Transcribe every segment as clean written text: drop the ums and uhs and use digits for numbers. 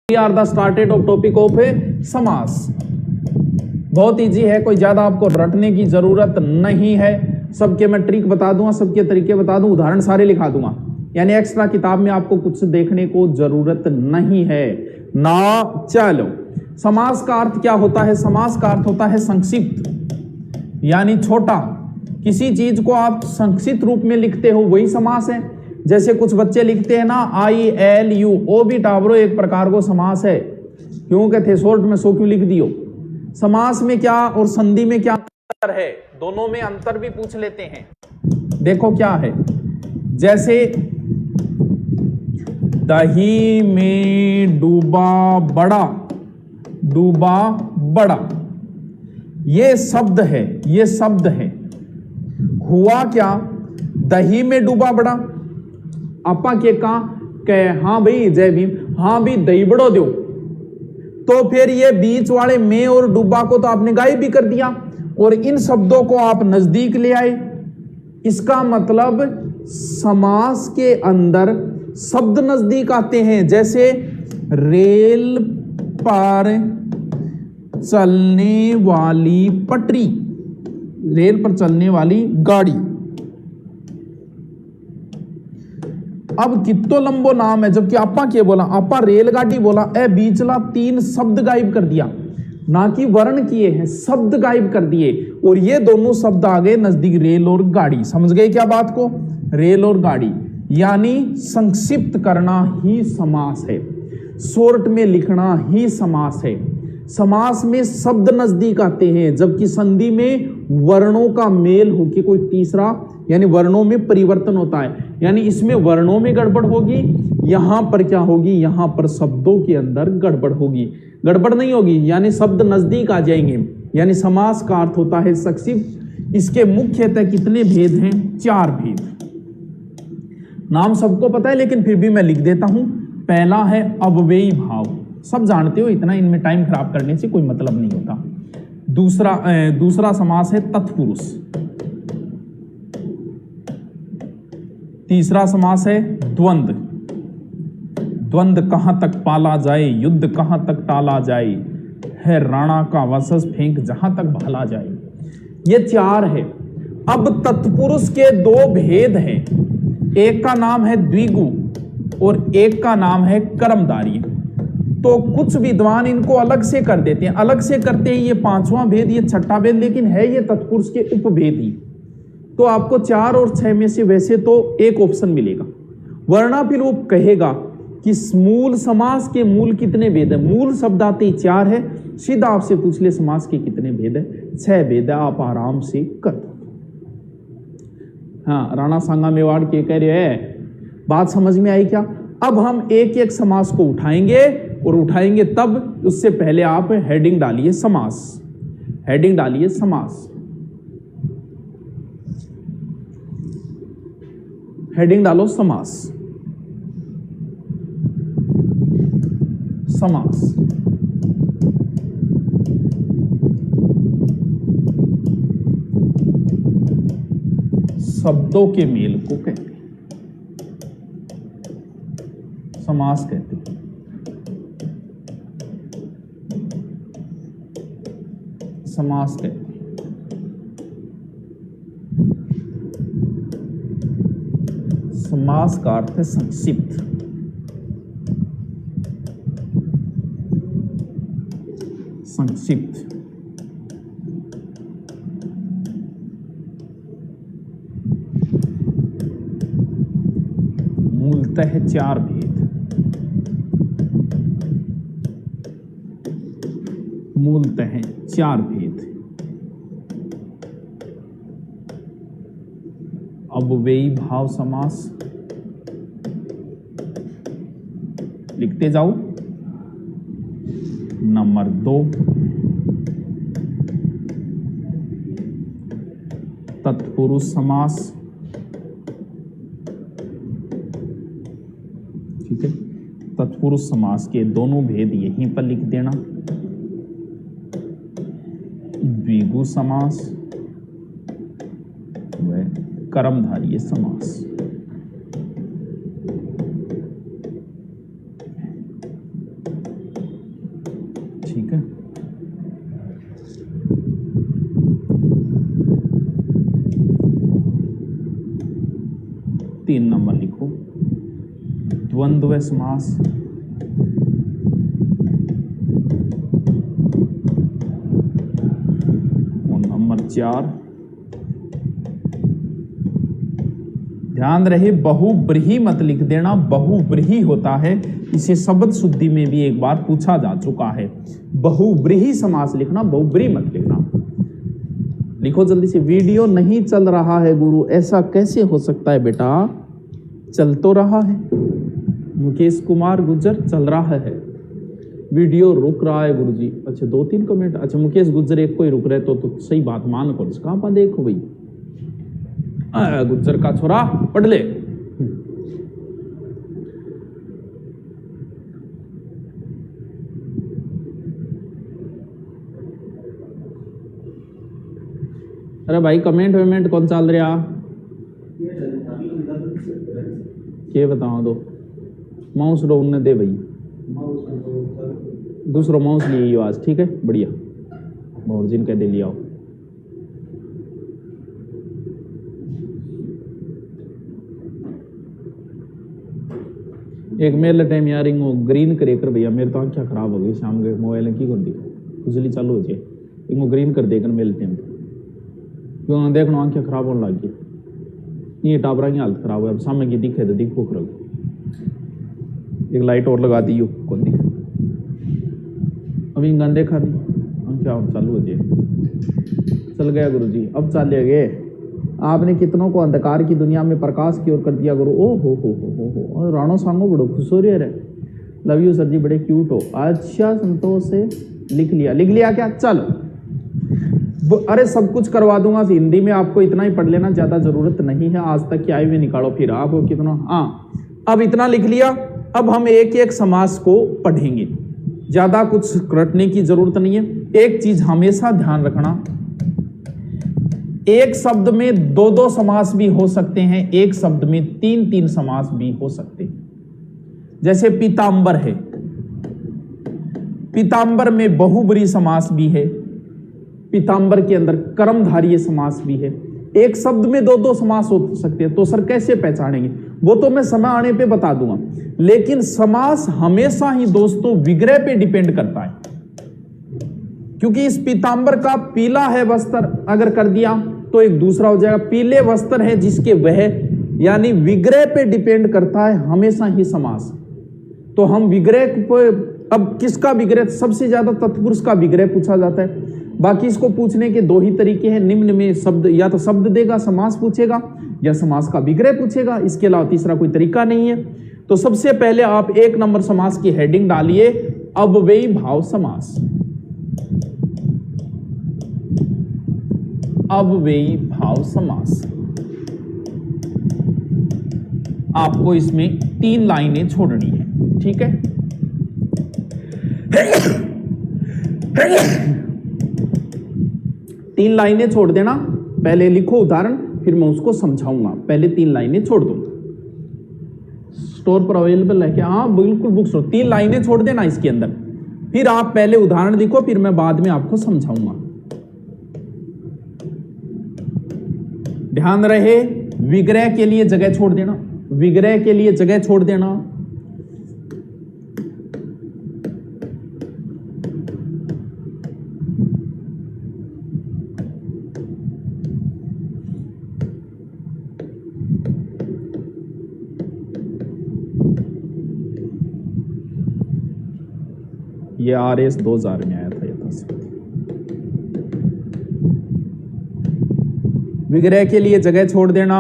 Are the started of topic of समास। बहुत easy है, कोई ज्यादा आपको रटने की जरूरत नहीं है। सबके मैं ट्रिक बता दूंगा, सबके तरीके बता दूं, उदाहरण सारे लिखा दूंगा। यानी एक्स्ट्रा किताब में आपको कुछ देखने को जरूरत नहीं है ना। चलो, समास का अर्थ क्या होता है? समास का अर्थ होता है संक्षिप्त, यानी छोटा। किसी चीज को आप संक्षिप्त रूप में लिखते हो वही समास है। जैसे कुछ बच्चे लिखते हैं ना ILU, ओ भी टावरो एक प्रकार को समास है। क्यों कहते शॉर्ट में सो क्यों लिख दियो? समास में क्या और संधि में क्या अंतर है? दोनों में अंतर भी पूछ लेते हैं। देखो क्या है, जैसे दही में डूबा बड़ा, डूबा बड़ा, ये शब्द है, ये शब्द है। हुआ क्या? दही में डूबा बड़ा, आपा के कहे हाँ भाई जय भीम, हाँ भी दही बड़ो दो। तो फिर ये बीच वाले में और डूबा को तो आपने गायब भी कर दिया और इन शब्दों को आप नजदीक ले आए। इसका मतलब समास के अंदर शब्द नजदीक आते हैं। जैसे रेल पर चलने वाली पटरी, रेल पर चलने वाली गाड़ी। अब कितो लंबो नाम है, जबकि आपा क्या बोला? आपा रेलगाड़ी बोला, ए बीचला 3 शब्द गायब कर दिया, ना कि वर्ण किए हैं, शब्द गायब कर दिए। और ये दोनों शब्द आ गए नजदीक, रेल और गाड़ी। समझ गए क्या बात को? रेल और गाड़ी, यानी संक्षिप्त करना ही समास है, शॉर्ट में लिखना ही समास है। समास में शब्द नजदीक आते हैं, जबकि संधि में वर्णों का मेल होकर कोई तीसरा, यानी वर्णों में परिवर्तन होता है। यानी इसमें वर्णों में गड़बड़ होगी, यहां पर क्या होगी? यहां पर शब्दों के अंदर गड़बड़ होगी। गड़बड़ नहीं होगी, यानी शब्द नजदीक आ जाएंगे। यानी समास का अर्थ होता है संक्षिप्त। इसके मुख्यतः कितने भेद हैं? 4 भेद। नाम सबको पता है, लेकिन फिर भी मैं लिख देता हूं। पहला है अव्ययी भाव, सब जानते हो, इतना इनमें टाइम खराब करने से कोई मतलब नहीं होता। दूसरा समास है तत्पुरुष। तीसरा समास है द्वंद्व। द्वंद्व कहां तक पाला जाए, युद्ध कहां तक टाला जाए, है राणा का वसस फेंक जहां तक भाला जाए। ये 4 है। अब तत्पुरुष के 2 भेद हैं, एक का नाम है द्विगु और एक का नाम है कर्मधारी। तो कुछ विद्वान इनको अलग से कर देते हैं, अलग से करते हैं। ये 5वां भेद, ये 6ठा भेद, लेकिन है ये तत्पुरुष के उपभेद ही। तो आपको 4 और 6 में से वैसे तो एक ऑप्शन मिलेगा। वर्णाभिलोप कहेगा कि मूल समास के मूल कितने भेद है? मूल शब्द आते ही 4 है। सीधा आपसे पूछ ले समास के कितने भेद है? 6 भेद है, आप आराम से कर दो। हाँ, राणा सांगा मेवाड़ के कह रहे हैं, बात समझ में आई क्या? अब हम एक एक समास को उठाएंगे, और उठाएंगे तब उससे पहले आप हेडिंग डालिए समास। हेडिंग डालिए समास, हेडिंग डालो समास। समास शब्दों के मेल को कहते हैं, समास कहते हैं। समास कहते हैं। समास का अर्थ है संक्षिप्त। संक्षिप्त। मूलतः 4 भेद, मूलतः 4 भेद। अव्ययी भाव समास, लिखते जाओ। नंबर 2 तत्पुरुष समास, ठीक है। तत्पुरुष समास के दोनों भेद यहीं पर लिख देना। द्विगु समास व कर्मधारय समास। ठीक है। तीन नंबर लिखो, द्वंद्व समास। और नंबर 4, ध्यान रहे बहुब्रीहि मत लिख देना, बहुब्रीहि होता है, इसे शब्द शुद्धि में भी एक बार पूछा जा चुका है। बहुब्रीहि समास लिखना, बहुब्रीहि मत लिखना। लिखो जल्दी से। वीडियो नहीं चल रहा है गुरु, ऐसा कैसे हो सकता है बेटा? चल तो रहा है। मुकेश कुमार गुज्जर, चल रहा है। वीडियो रुक रहा है गुरु जी। अच्छा 2-3 कमेंट। अच्छा मुकेश गुज्जर एक कोई रुक रहे तो सही बात मान करो। कहां पर देखो भाई, गुज्जर का छोरा पढ़ ले। अरे भाई कमेंट वेमेंट कौन चल रहा? के बताओ दो। माउस ढूंढने दे भाई, दूसरा माउस लिए आज, ठीक है बढ़िया। और जिन कह दे लिया। एक मेल टाइम यार इंगो ग्रीन करे कर भैया, मेरे तो आंखें खराब हो गई शाम के मोबाइल की कर दी खुजली चालू हो जाए। इंगो ग्रीन कर देकर मेल टाइम क्यों देखना, आंखें खराब होने लग गई। ये टाबरा की हालत खराब है। अब सामने की दिखे तो दिखो कर, एक लाइट और लगा दी कौन दिखे। अभी गंदे खा दी, आंखें चालू हो जाए। चल गया गुरु जी, अब चले गए। आपने कितनों को अंधकार की दुनिया में प्रकाश की ओर कर दिया गुरु। ओ हो। और राणो सांगो बड़ो खुश हो रही है। लव यू सर जी, बड़े क्यूट हो। अच्छा संतोष से लिख लिया क्या? चल अरे सब कुछ करवा दूंगा हिंदी में, आपको इतना ही पढ़ लेना, ज्यादा जरूरत नहीं है। आज तक की आई हुई निकालो फिर आपको कितना। हाँ अब इतना लिख लिया। अब हम एक एक समास को पढ़ेंगे, ज्यादा कुछ रटने की जरूरत नहीं है। एक चीज हमेशा ध्यान रखना, एक शब्द में 2-2 समास भी हो सकते हैं, एक शब्द में 3-3 समास भी हो सकते हैं। जैसे पीतांबर है, पीतांबर में बहुब्रीहि समास भी है, पीतांबर के अंदर कर्मधारय समास भी है। एक शब्द में 2-2 समास हो सकते हैं। तो सर कैसे पहचानेंगे? वो तो मैं समय आने पे बता दूंगा। लेकिन समास हमेशा ही दोस्तों विग्रह पे डिपेंड करता है, क्योंकि इस पीतांबर का पीला है वस्त्र अगर कर दिया तो एक दूसरा हो जाएगा। पीले वस्त्र है जिसके वह, यानी विग्रह पे डिपेंड करता है हमेशा ही समास। तो हम विग्रह पे, अब किसका विग्रह? सबसे ज्यादा तत्पुरुष का विग्रह पूछा जाता है। बाकी इसको पूछने के 2 ही तरीके हैं। निम्न में शब्द, या तो शब्द देगा समास पूछेगा, या समास का विग्रह पूछेगा। इसके अलावा तीसरा कोई तरीका नहीं है। तो सबसे पहले आप 1 नंबर समास की हेडिंग डालिए, अव्ययी भाव समास। अव्ययी भाव समास। आपको इसमें 3 लाइनें छोड़नी है, ठीक है। 3 लाइनें छोड़ देना। पहले लिखो उदाहरण, फिर मैं उसको समझाऊंगा। पहले 3 लाइनें छोड़ दो। स्टोर पर अवेलेबल है क्या? हाँ बिल्कुल, बुक स्टोर। 3 लाइनें छोड़ देना इसके अंदर, फिर आप पहले उदाहरण लिखो, फिर मैं बाद में आपको समझाऊंगा। ध्यान रहे विग्रह के लिए जगह छोड़ देना, विग्रह के लिए जगह छोड़ देना। ये RS 2000 में आया था यथाशक्ति। विग्रह के लिए जगह छोड़ देना।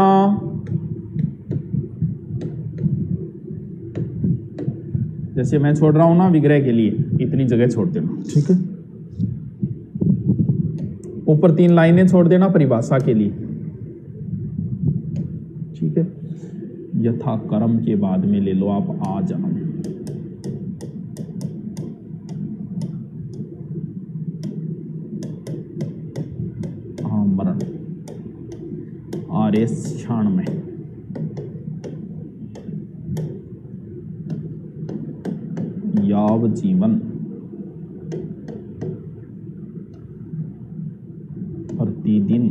जैसे मैं छोड़ रहा हूं ना विग्रह के लिए, इतनी जगह छोड़ देना, ठीक है। ऊपर 3 लाइनें छोड़ देना परिभाषा के लिए, ठीक है। यथा कर्म के बाद में ले लो आप आ जाओ। मरण RS 96। याव जीवन प्रतिदिन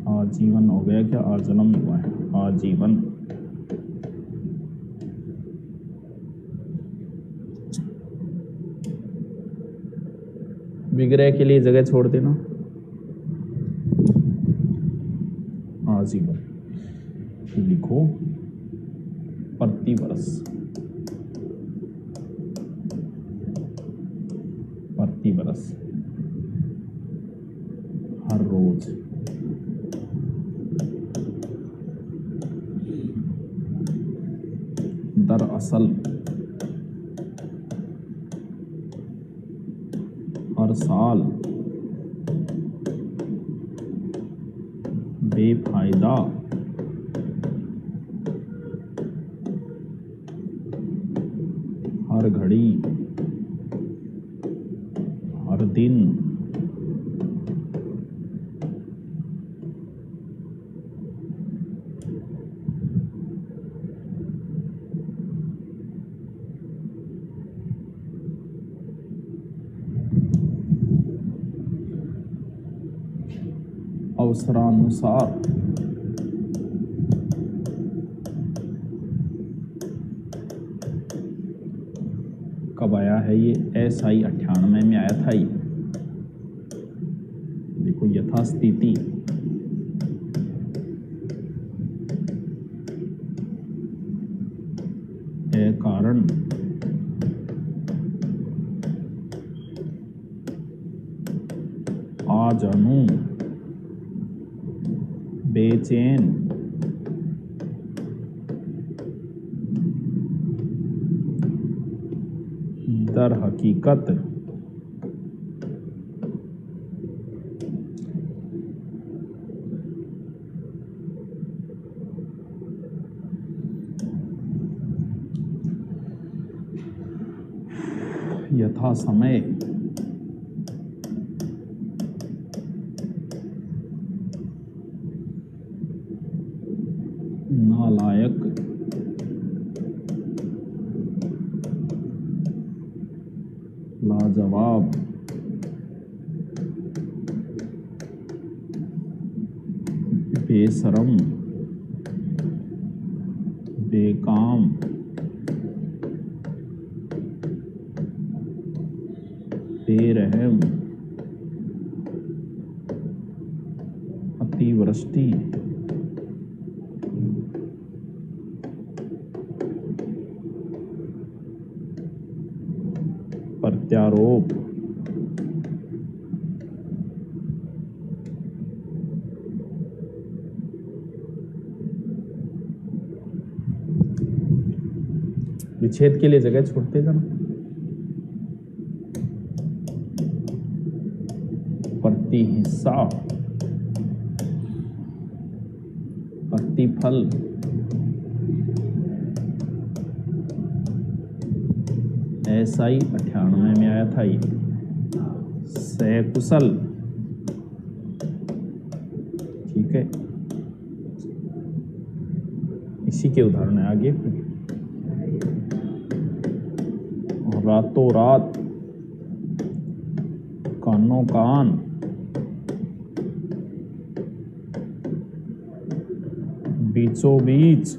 आजीवन हो गया क्या, आजन्म हुआ है, आजीवन। विग्रह के लिए जगह छोड़ देना, आजीवन लिखो, प्रतिवर्ष, प्रतिवर्ष, हर रोज, दरअसल, हर साल, बेफायदा, हर घड़ी, हर दिन, अवसरानुसार, कब आया है ये, SI 98 में आया था ये। देखो यथास्थिति, कारण, आजानु, बेचैन, दर हकीकत, यथा समय, नालायक, लाजवाब, बेशरम, बेकाम, बेरहम, अतिवृष्टि, प्रत्यारोप, विच्छेद के लिए जगह छोड़ते जाना, प्रतिहिस्सा, प्रतिफल, SI 98 में आया था ये। सकुशल, ठीक है, इसी के उदाहरण है आगे। रातों रात, कानों कान, बीचों बीच,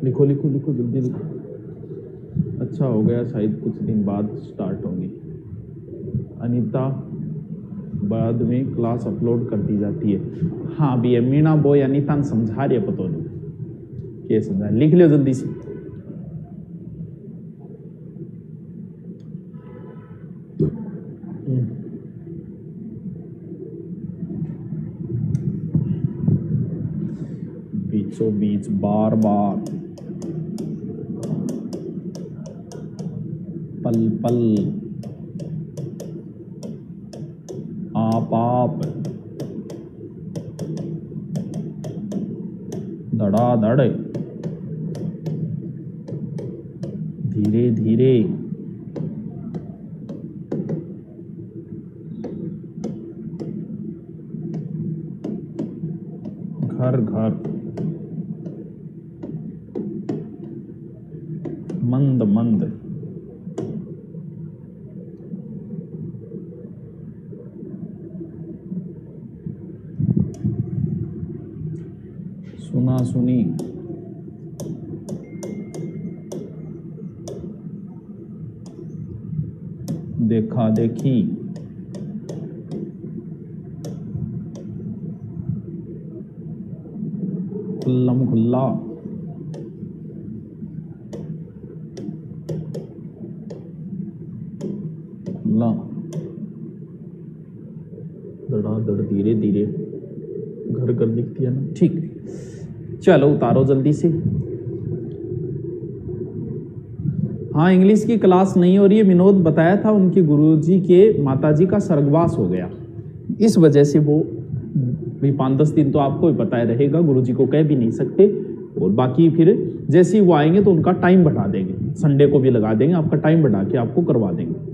लिखो लिखो लिखो, जल्दी लिखो। अच्छा हो गया, शायद कुछ दिन बाद स्टार्ट होंगी। अनीता, बाद में क्लास अपलोड कर दी जाती है। हाँ भी, मीना बोय अनीता ने समझा रही है, पता नहीं क्या समझा, लिख लो जल्दी से। बीचों बीच, बार बार, पल पल, आप, धड़ाधड़, धीरे धीरे, घर घर, मंद मंद, सुना सुनी, देखा देखी, खुल्लम खुल्ला, खुल्ला, धड़ाधड़, धीरे धीरे, घर घर दिखती है ना। ठीक, चलो उतारो जल्दी से। हाँ, इंग्लिश की क्लास नहीं हो रही है। विनोद बताया था उनके गुरुजी के माताजी का स्वर्गवास हो गया, इस वजह से वो भी 5-10 दिन तो आपको ही पता रहेगा, गुरुजी को कह भी नहीं सकते। और बाकी फिर जैसे ही वो आएंगे तो उनका टाइम बढ़ा देंगे, संडे को भी लगा देंगे, आपका टाइम बढ़ा के आपको करवा देंगे।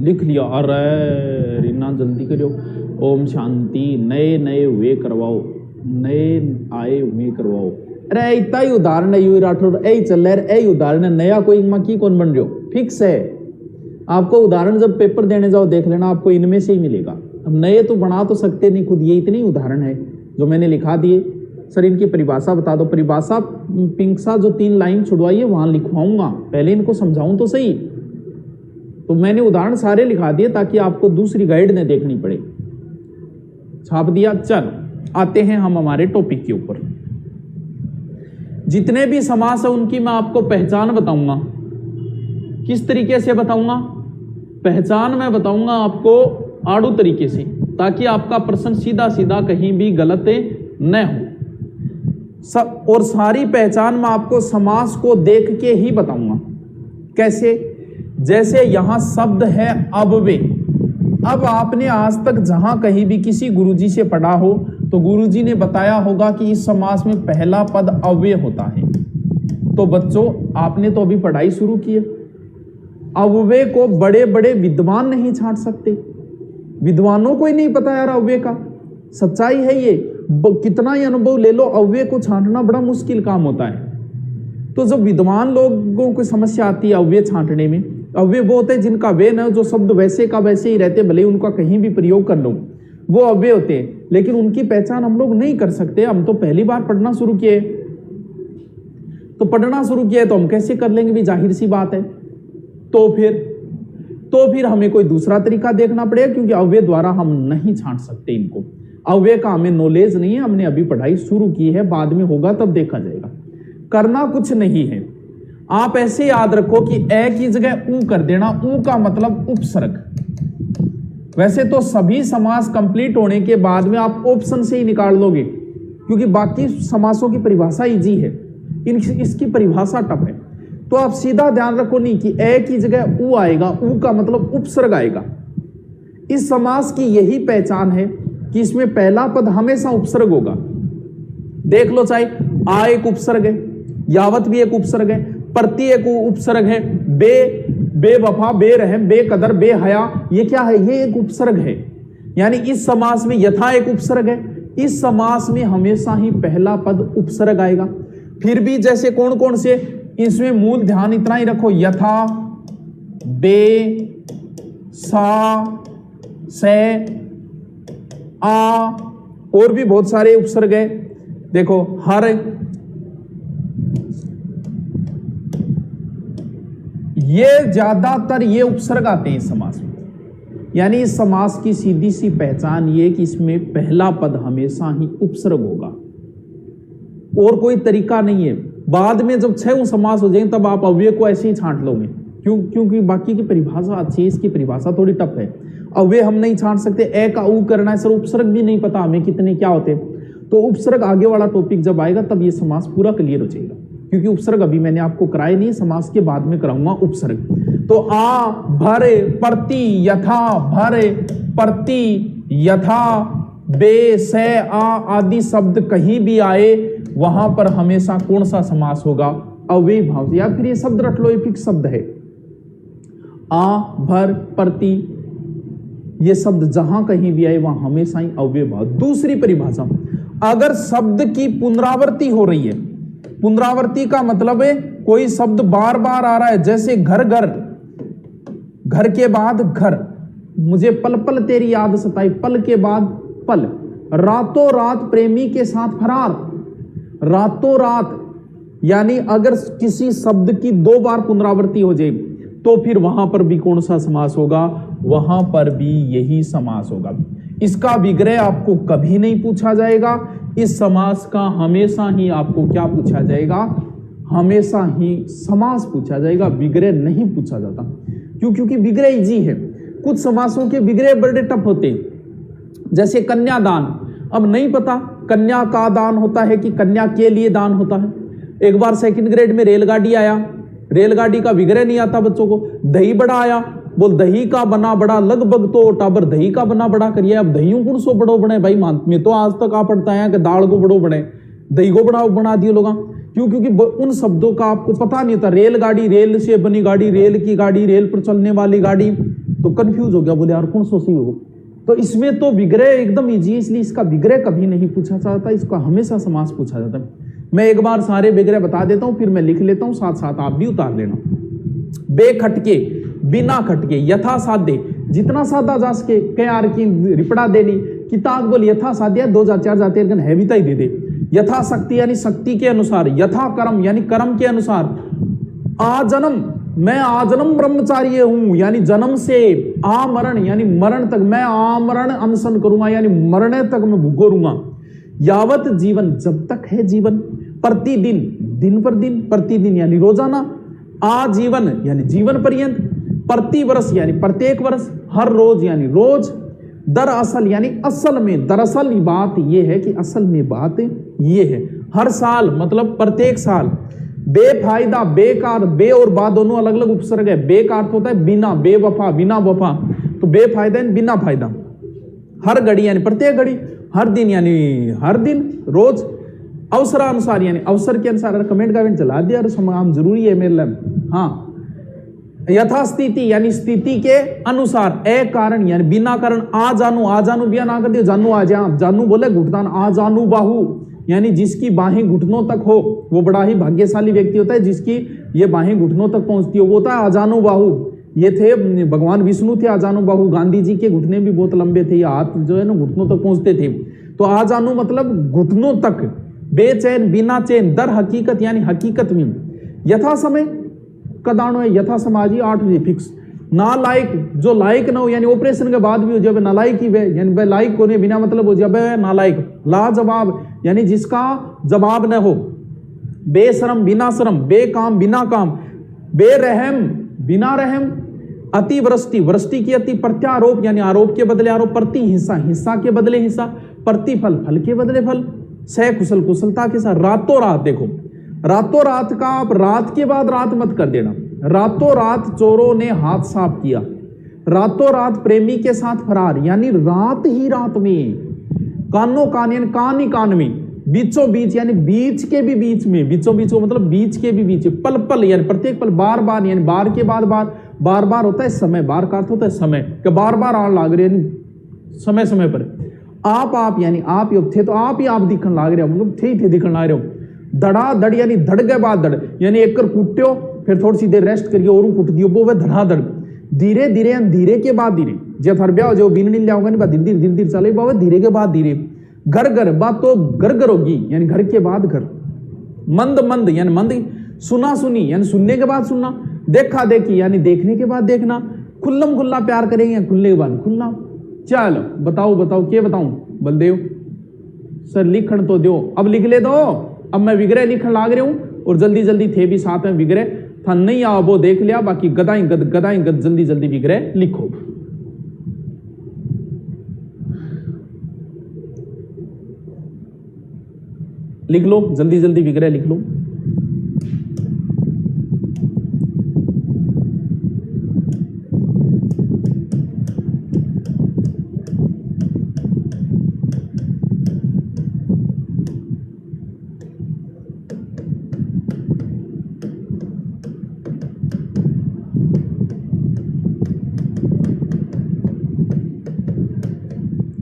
लिख लिया। अरे रीना जल्दी करो। ओम शांति। नए नए हुए करवाओ, नए आए हुए करवाओ। अरे इतना ही उदाहरण है, यू राठौर ए चल रहा है, उदाहरण है, नया कोई की कौन बन रहे हो, फिक्स है। आपको उदाहरण जब पेपर देने जाओ देख लेना, आपको इनमें से ही मिलेगा। अब नए तो बना तो सकते नहीं खुद, ये इतने उदाहरण है जो मैंने लिखा दिए। सर इनकी परिभाषा बता दो। परिभाषा पिंक सा जो 3 लाइन छुड़वाइए वहां लिखवाऊंगा, पहले इनको समझाऊं तो सही। तो मैंने उदाहरण सारे लिखा दिए ताकि आपको दूसरी गाइड न देखनी पड़े। छाप दिया। चल आते हैं हम हमारे टॉपिक के ऊपर। जितने भी समास है उनकी मैं आपको पहचान बताऊंगा। किस तरीके से बताऊंगा? पहचान मैं बताऊंगा आपको आड़ू तरीके से, ताकि आपका प्रश्न सीधा सीधा कहीं भी गलत न हो। सब और सारी पहचान मैं आपको समास को देख के ही बताऊंगा। कैसे? जैसे यहां शब्द है अव्यय। अब आपने आज तक जहां कहीं भी किसी गुरुजी से पढ़ा हो तो गुरुजी ने बताया होगा कि इस समास में पहला पद अव्यय होता है। तो बच्चों आपने तो अभी पढ़ाई शुरू की है। अव्यय को बड़े बड़े विद्वान नहीं छांट सकते, विद्वानों को ही नहीं पता यार अव्यय का। सच्चाई है ये, कितना ही अनुभव ले लो, अव्यय को छांटना बड़ा मुश्किल काम होता है। तो जब विद्वान लोगों को समस्या आती है अव्यय छांटने में, अव्यय वो होते हैं जिनका वे न जो शब्द वैसे का वैसे ही रहते, भले उनका कहीं भी प्रयोग कर लो, वो अव्यय होते हैं। लेकिन उनकी पहचान हम लोग नहीं कर सकते। हम तो पहली बार पढ़ना शुरू किए, तो पढ़ना शुरू किया तो हम कैसे कर लेंगे भी, जाहिर सी बात है। तो फिर हमें कोई दूसरा तरीका देखना पड़ेगा, क्योंकि अव्यय द्वारा हम नहीं छांट सकते इनको। अव्यय का हमें नॉलेज नहीं है, हमने अभी पढ़ाई शुरू की है, बाद में होगा तब देखा जाएगा। करना कुछ नहीं है, आप ऐसे याद रखो कि ए की जगह ऊ कर देना। ऊ का मतलब उपसर्ग। वैसे तो सभी समास कंप्लीट होने के बाद में आप ऑप्शन से ही निकाल लोगे, क्योंकि बाकी समासों की परिभाषा इजी है, इसकी परिभाषा टफ है। तो आप सीधा ध्यान रखो नहीं कि ए की जगह ऊ आएगा, ऊ का मतलब उपसर्ग आएगा। इस समास की यही पहचान है कि इसमें पहला पद हमेशा उपसर्ग होगा। देख लो, चाहे आ एक उपसर्ग है, यावत भी एक उपसर्ग है, प्रति एक उपसर्ग है, बेवफा, बेरहम, बेकदर, बेहया, ये क्या है? ये एक उपसर्ग है। यानी इस समास में यथा एक उपसर्ग है, इस समास में हमेशा ही पहला पद उपसर्ग आएगा। फिर भी जैसे कौन कौन से, इसमें मूल ध्यान इतना ही रखो, यथा, बे, सा, से, आ, और भी बहुत सारे उपसर्ग है। देखो हर, ये ज्यादातर ये उपसर्ग आते हैं इस समास में। यानी इस समास की सीधी सी पहचान ये कि इसमें पहला पद हमेशा ही उपसर्ग होगा, और कोई तरीका नहीं है। बाद में जब 6 समास हो जाएंगे तब आप अव्यय को ऐसे ही छांट लोगे, क्योंकि बाकी की परिभाषा अच्छी है, इसकी परिभाषा थोड़ी टफ है। अव्यय हम नहीं छांट सकते। ए का ऊ करना है सर, उपसर्ग भी नहीं पता हमें कितने क्या होते, तो उपसर्ग आगे वाला टॉपिक जब आएगा तब ये समास पूरा क्लियर हो जाएगा, क्योंकि उपसर्ग अभी मैंने आपको कराए नहीं, समास के बाद में कराऊंगा उपसर्ग। तो आ भरे प्रति यथा, भरे प्रति यथा, बे से आ आदि शब्द कहीं भी आए वहां पर हमेशा कौन सा समास होगा? अव्ययी भाव से। या फिर ये शब्द रट लो, ये फिक्स शब्द है, आ भर प्रति, ये शब्द जहां कहीं भी आए वहां हमेशा ही अव्ययी भाव। दूसरी परिभाषा, अगर शब्द की पुनरावृत्ति हो रही है, पुनरावृत्ति का मतलब है कोई शब्द बार बार आ रहा है, जैसे घर घर, घर के बाद घर, मुझे पल पल तेरी याद सताई, पल के बाद पल, रातों रात प्रेमी के साथ फरार, रातों रात, यानी अगर किसी शब्द की 2 बार पुनरावृत्ति हो जाए तो फिर वहां पर भी कौन सा समास होगा? वहां पर भी यही समास होगा। इसका विग्रह आपको कभी नहीं पूछा जाएगा। इस समास का हमेशा ही आपको क्या पूछा जाएगा? हमेशा ही समास पूछा जाएगा, विग्रह नहीं पूछा जाता। क्यों? क्योंकि विग्रह इजी है। कुछ समासों के विग्रह बड़े टफ होते हैं, जैसे कन्यादान। अब नहीं पता कन्या का दान होता है कि कन्या के लिए दान होता है। एक बार 2nd ग्रेड में रेलगाड़ी आया, रेलगाड़ी का विग्रह नहीं आता बच्चों को। दही बड़ा आया, बोल दही का बना बड़ा, लगभग तो टाबर दही का बना बड़ा करिए। अब दहियों कौन सो बड़ो बने भाई, मान में तो आज तक आ पड़ता है कि दाल को बड़ो बने, दही को बना दिए लोग। क्यों? क्योंकि उन शब्दों का आपको पता नहीं होता। रेलगाड़ी, रेल से बनी गाड़ी, रेल की गाड़ी, रेल पर चलने वाली गाड़ी, तो कंफ्यूज हो गया, बोले यार कौन सो सी हो। तो इसमें तो विग्रह एकदम इजी है, इसलिए इसका विग्रह कभी नहीं पूछा जाता, इसका हमेशा समास पूछा जाता है। मैं एक बार सारे विग्रह बता देता हूं, फिर मैं लिख लेता हूं, साथ साथ आप भी उतार लेना। बेखटके, बिना खटके, यथा साध्य, जितना सादा जा सके, कयार की रिपड़ा देनी, किताब बोल यथा साध्य 2 जा 4 जाते है भी दे दे। यथा शक्ति यानी शक्ति के अनुसार, यथा कर्म यानी कर्म के अनुसार, आजन्म, मैं आजन्म ब्रह्मचारी हूं, यानी जन्म से, आमरण यानी मरण तक, मैं आमरण अनशन करूंगा, यानी मरने तक मैं भूखो रहूंगा। यावत जीवन, जब तक है जीवन। प्रतिदिन, दिन पर दिन, प्रतिदिन यानी रोजाना। आजीवन यानी जीवन पर्यंत। प्रति वर्ष यानी प्रत्येक वर्ष। हर रोज यानी रोज। दरअसल यानी असल में, दरअसल बात यह है कि असल में बात यह है। हर साल मतलब प्रत्येक साल। बेफायदा, बेकार, बे और बा दोनों अलग अलग उपसर्ग है। बे का अर्थ होता है बिना, बेवफा, बिना वफा, तो बेफायदा यानी बिना फायदा। हर घड़ी यानी प्रत्येक घड़ी। हर दिन यानी हर दिन, रोज। अवसरानुसार यानी अवसर के अनुसार। कमेंट का चला दिया, समाम जरूरी है मेरे लिए। हाँ। यथास्थिति यानी स्थिति के अनुसार। ए कारण यानी बिना कारण। आ जानू बिया ना कर दियो, जानू आ जा। जानू बोले घुटना, आ जानू बाहू यानी जिसकी बाहें घुटनों तक हो, वो बड़ा ही भाग्यशाली व्यक्ति होता है जिसकी ये बाहें घुटनों तक पहुंचती हो, वो होता है आजानु बाहु। ये थे भगवान विष्णु थे आजानु बाहु। गांधी जी के घुटने भी बहुत लंबे थे, ये हाथ जो है ना घुटनों तक पहुंचते थे। तो आजानु मतलब घुटनों तक। बेचैन, बिना चैन। दर हकीकत यानी हकीकत में। यथा समय कदाणो है, यथा समाजी 8 बजे फिक्स। नालायक, जो लायक ना हो यानी ऑपरेशन के बाद भी हो जब नालायक ही वे, यानी वे लायक होने बिना मतलब हो जब नालायक। लाजवाब यानी जिसका जवाब न हो। बेशरम, बिना शर्म। बेकाम, बिना काम। बेरहम, बिना रहम। अतिवृष्टि, वृष्टि की अति। प्रत्यारोप यानी आरोप के बदले आरोप। प्रति हिंसा, हिंसा के बदले हिंसा। प्रतिफल, फल के बदले फल। सह कुशल, कुशलता के साथ। रातों रात, देखो रातों रात का आप रात के बाद रात मत कर देना। रातों रात चोरों ने हाथ साफ किया। रातों रात प्रेमी के साथ फरार, यानी रात ही रात में। कानों कान यानी कान ही कान में। बीचों बीच यानी बीच के भी बीच में। बीचों बीच को मतलब बीच के भी बीच। पल पल यानी प्रत्येक पल। बार बार यानी बार के बाद बार। बार बार होता है समय, बार का अर्थ होता है समय, कि बार बार आने लाग रहे यानी समय समय पर। आप यानी आप थे तो आप ही आप दिखने लाग रहे हो, मतलब थे ही थे दिखने लाग रहे हो। धड़ा धड़ यानी धड़ के बाद धड़, यानी एक कर कुट्यो फिर थोड़ी सी देर रेस्ट करिए और कुट दियो, वो धड़ा धड़। धीरे धीरे धीरे के बाद धीरे। जब हर ब्याह जो बीन नहीं लियाओगे नहीं, धीरे धीरे धीरे चले बाबा, धीरे के बाद धीरे। घर घर बात तो घर घर होगी, यानी घर के बाद घर। मंद मंद यानी मंद। सुना सुनी यानी सुनने के बाद सुनना। देखा देखी यानी देखने के बाद देखना। खुल्लम खुल्ला प्यार करेंगे, खुलने के बाद खुलना। चलो बताओ बताओ क्या बताऊं बलदेव सर, लिखण तो दो, अब लिख ले दो। अब मैं विग्रह लिखण लाग रहा हूं और जल्दी जल्दी थे भी साथ में विग्रह था नहीं आओ वो देख लिया, बाकी गदाई गद जल्दी जल्दी विग्रह लिखो। लिख लो, जल्दी जल्दी विग्रह लिख लो।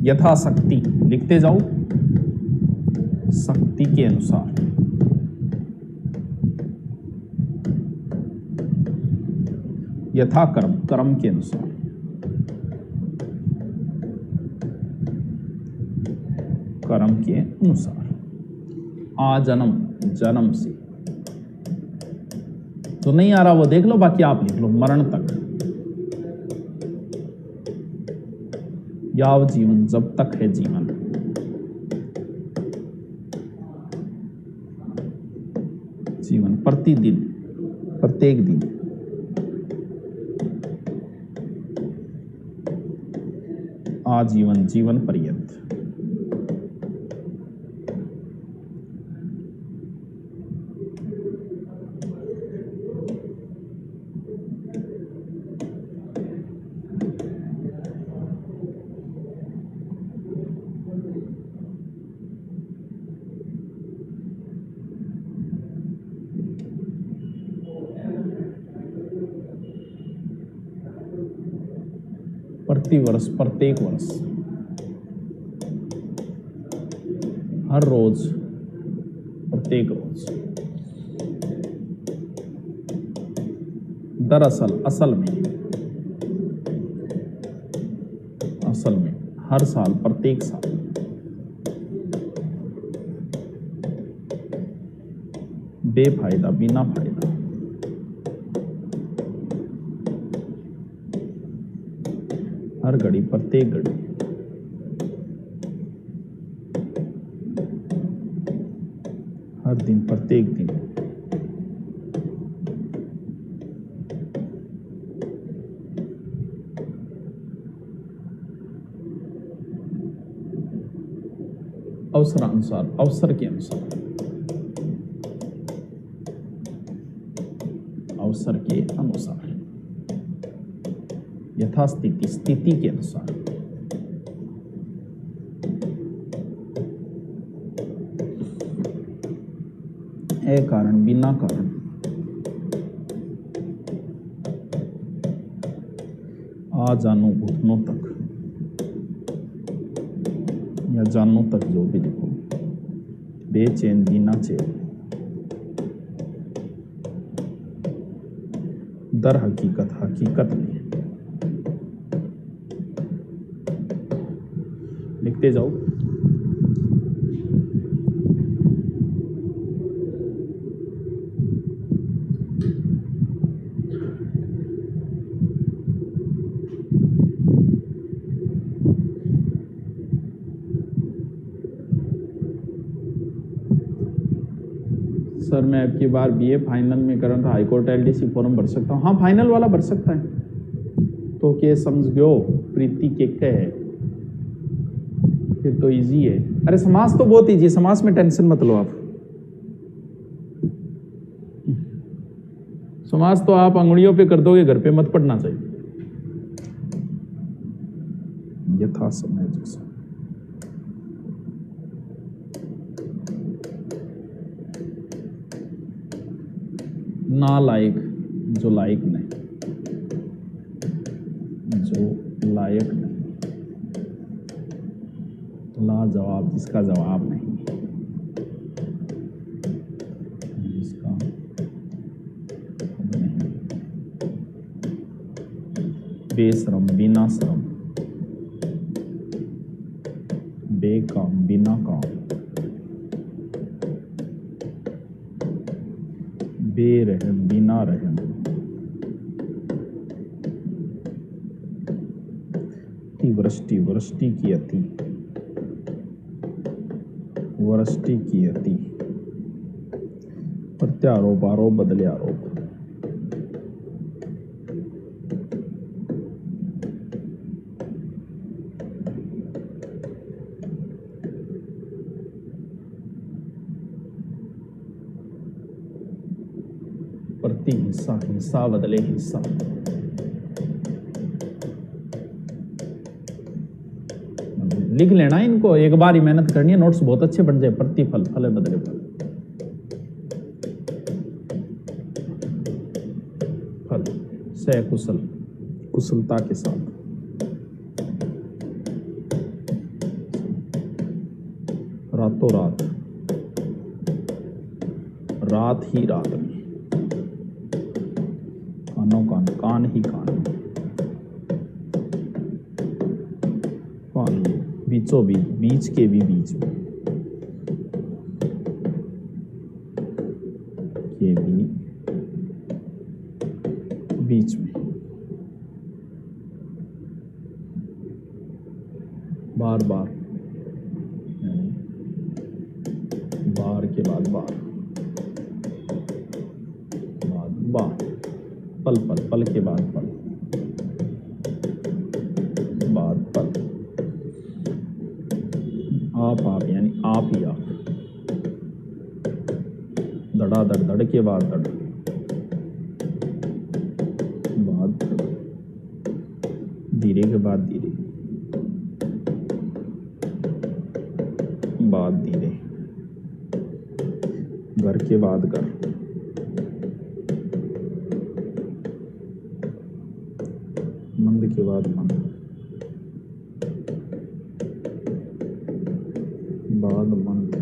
यथाशक्ति लिखते जाओ, शक्ति के अनुसार। यथा कर्म, कर्म के अनुसार। कर्म के अनुसार। आजन्म, जन्म से। तो नहीं आ रहा वो देख लो, बाकी आप लिख लो। मरण तक, याव जीवन, जब तक है जीवन। जीवन प्रतिदिन, प्रत्येक दिन। आजीवन, जीवन पर्यंत। प्रतिवर्ष, प्रत्येक वर्ष, हर रोज, प्रत्येक रोज। दरअसल, असल में, हर साल, प्रत्येक साल। बेफायदा, बिना फायदा। हर घड़ी, प्रत्येक घड़ी। हर दिन, प्रत्येक दिन। अवसरानुसार, अवसर के अनुसार। अवसर के अनुसार। यथास्थिति, स्थिति के अनुसार। ए कारण, बिना कारण। आ जानो, घुटनों तक, या जानों तक, जो भी लिखो। बेचैन, बिना चैन। दर हकीकत, हकीकत में। लिखते जाओ। सर मैं अब की बार बीए फाइनल में कर रहा था, हाईकोर्ट एलडीसी फॉर्म भर सकता हूँ? हाँ, फाइनल वाला भर सकता है। तो के समझ गयो, प्रीति के है, फिर तो इजी है। अरे समास तो बहुत इजी, समास में टेंशन मत लो आप। समास तो आप अंगुलियों पे कर दोगे, घर पे मत पढ़ना चाहिए। यथा समय जैसा। ना लायक, जो लायक नहीं, जो लायक नहीं। लाजवाब, जिसका जवाब नहीं, जिसका नहीं। बेशरम, बिना श्रम। बेकाम, बिना काम। बेरहम, बिना रहम। अतिवृष्टि, वृष्टि की अति। वृष्टि की अति। प्रत्यारोप, आरोप बदले आरोप। हिस्सा, हिस्सा बदले हिस्सा। लिख लेना इनको, एक बार ही मेहनत करनी है, नोट्स बहुत अच्छे बन जाए। प्रतिफल, फल बदले फल, फल सकुशल, कुशलता के साथ। रातों रात, रात ही रात में, कानों कान, कान ही कान में, कान बीचों बीच, बीच के भी बीच में, के भी बीच में, बार बार, बार के बाद बार, बार, पल पल, पल के बाद पल, बाद पल, आप यानी आप ही आप, धड़ा धड़, धड़ के बाद धड़, बाद धीरे के बाद धीरे, बाद धीरे, घर के बाद घर, मंद के बाद मंद, बाद मंद,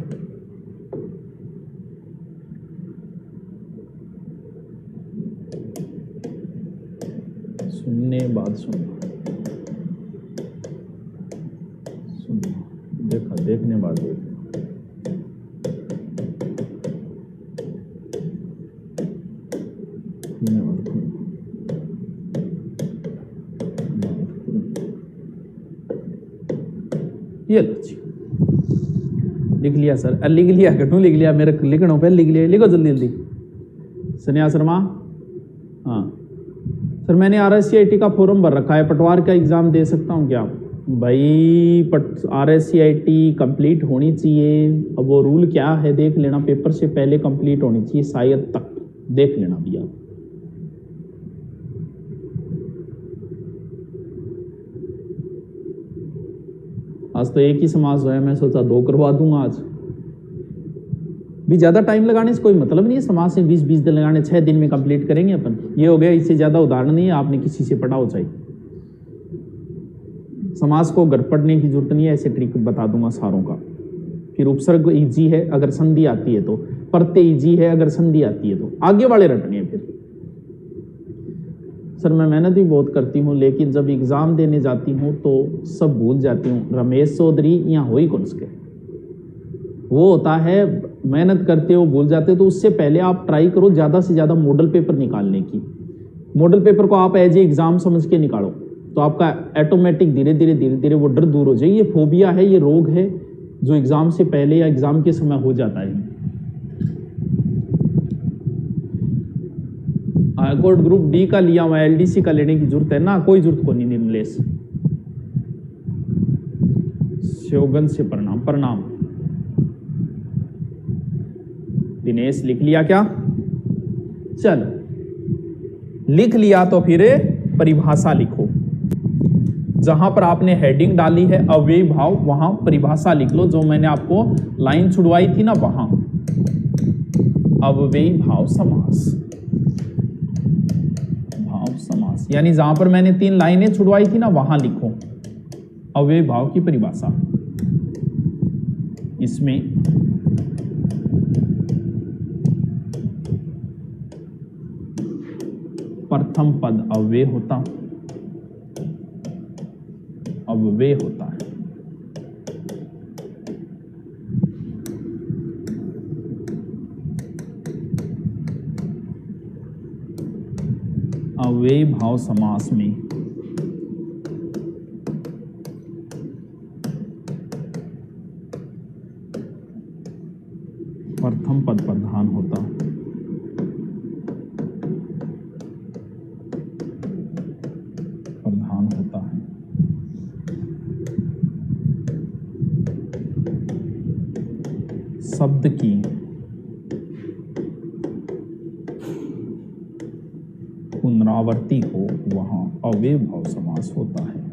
सुनने बाद सुनना, सुनना, देखा देखने बाद देखना, ये लो जी, लिख लिया सर, लिख लिया, घटू लिख लिया, मेरे लिखना पे लिख लिया, लिखो जल्दी जल्दी। सन्या शर्मा, हाँ सर मैंने RSCIT का फॉर्म भर रखा है, पटवार का एग्जाम दे सकता हूँ क्या? भाई RSCIT कंप्लीट होनी चाहिए, अब वो रूल क्या है देख लेना, पेपर से पहले कंप्लीट होनी चाहिए शायद तक, देख लेना भैया। आज तो एक ही समाज हुआ है, मैं सोचा 2 करवा दूंगा आज भी, ज्यादा टाइम लगाने से कोई मतलब नहीं है, समाज से 20-20 दिन लगाने, 6 दिन में कंप्लीट करेंगे अपन, ये हो गया, इससे ज्यादा उदाहरण नहीं है, आपने किसी से पढ़ा हो चाहिए। समाज को घर पढ़ने की जरूरत नहीं है, ऐसे ट्रिक बता दूंगा सारों का। फिर उपसर्ग इजी है अगर संधि आती है तो, प्रत्यय इजी है अगर संधि आती है तो, आगे वाले रटने हैं। फिर सर मैं मेहनत भी बहुत करती हूँ, लेकिन जब एग्जाम देने जाती हूँ तो सब भूल जाती हूँ। रमेश चौधरी यहाँ हो ही कौन सके, वो होता है मेहनत करते हो भूल जाते हो, तो उससे पहले आप ट्राई करो ज़्यादा से ज़्यादा मॉडल पेपर निकालने की। मॉडल पेपर को आप एज ए एग्जाम समझ के निकालो, तो आपका ऑटोमेटिक धीरे धीरे वो डर दूर हो जाए। ये फोबिया है, ये रोग है जो एग्जाम से पहले या एग्जाम के समय हो जाता है। हाईकोर्ट ग्रुप डी का लिया हुआ, LDC का लेने की जरूरत है ना? कोई जरूरत को नहीं। निर्मलेश श्योगन से प्रणाम, प्रणाम। दिनेश लिख लिया क्या? चलो लिख लिया तो फिर परिभाषा लिखो। जहां पर आपने हेडिंग डाली है अव्ययी भाव, वहां परिभाषा लिख लो। जो मैंने आपको लाइन छुड़वाई थी ना, वहां अव्ययी भाव समास, भाव समास, यानी जहां पर मैंने 3 लाइनें छुड़वाई थी ना, वहां लिखो अव्ययी भाव की परिभाषा। इसमें प्रथम पद अव्यय होता, अव्यय होता है। अव्ययी भाव समास में प्रथम पद प्रधान होता, प्रधान होता है। शब्द की परावर्ती हो वहां अव्ययभाव समास होता है।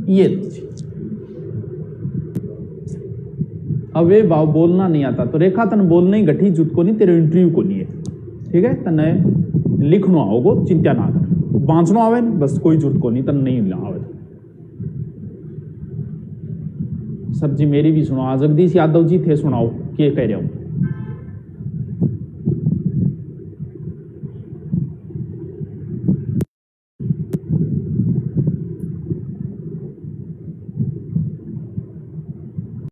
ये अव्ययभाव बोलना नहीं आता तो रेखा तन बोलना ही गठी जुट को नहीं, तेरे इंटरव्यू को नहीं है, ठीक है। तने लिखना आओगो, चिंता ना कर, बांचना आवे बस, कोई जुट को नहीं, तन नहीं आवे। सर जी मेरी भी सुनो, जगदीश यादव जी थे, सुनाओ क्या कह रहे हो।